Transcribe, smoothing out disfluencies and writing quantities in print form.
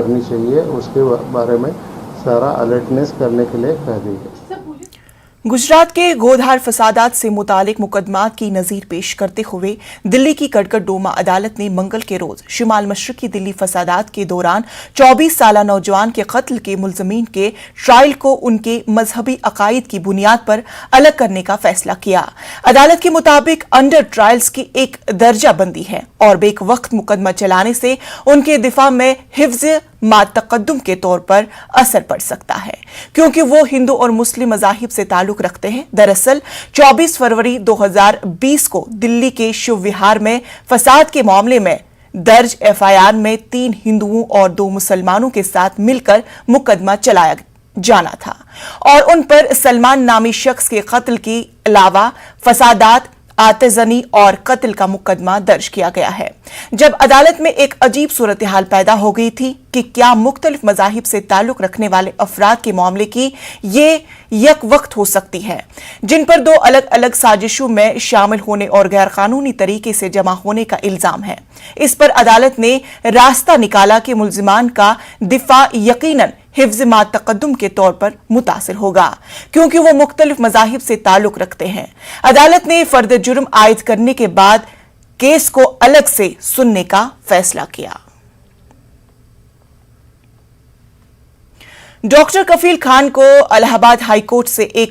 کرنی چاہیے، اس کے بارے میں سارا الرٹنس کرنے کے لیے کہہ دی ہے۔ گجرات کے گودھار فسادات سے متعلق مقدمات کی نظیر پیش کرتے ہوئے دلی کی کڑکٹ ڈوما عدالت نے منگل کے روز شمال مشرقی دلی فسادات کے دوران 24 سالہ نوجوان کے قتل کے ملزمین کے ٹرائل کو ان کے مذہبی عقائد کی بنیاد پر الگ کرنے کا فیصلہ کیا۔ عدالت کے مطابق انڈر ٹرائلز کی ایک درجہ بندی ہے اور بیک وقت مقدمہ چلانے سے ان کے دفاع میں حفظ ما تقدم کے طور پر اثر پڑ سکتا ہے کیونکہ وہ ہندو اور مسلم مذاہب سے تعلق رکھتے ہیں۔ دراصل 24 فروری 2020 کو دلی کے شیو وہار میں فساد کے معاملے میں درج FIR میں 3 ہندوؤں اور 2 مسلمانوں کے ساتھ مل کر مقدمہ چلایا جانا تھا اور ان پر سلمان نامی شخص کے قتل کے علاوہ فسادات، آتشزنی اور قتل کا مقدمہ درج کیا گیا ہے۔ جب عدالت میں ایک عجیب صورتحال پیدا ہو گئی تھی کہ کیا مختلف مذاہب سے تعلق رکھنے والے افراد کے معاملے کی یہ یک وقت ہو سکتی ہے جن پر 2 الگ الگ سازشوں میں شامل ہونے اور غیر قانونی طریقے سے جمع ہونے کا الزام ہے۔ اس پر عدالت نے راستہ نکالا کہ ملزمان کا دفاع یقیناً حفظ ما تقدم کے طور پر متاثر ہوگا کیونکہ وہ مختلف مذاہب سے تعلق رکھتے ہیں۔ عدالت نے فرد جرم عائد کرنے کے بعد کیس کو الگ سے سننے کا فیصلہ کیا۔ ڈاکٹر کفیل خان کو الہ آباد ہائی کورٹ سے ایک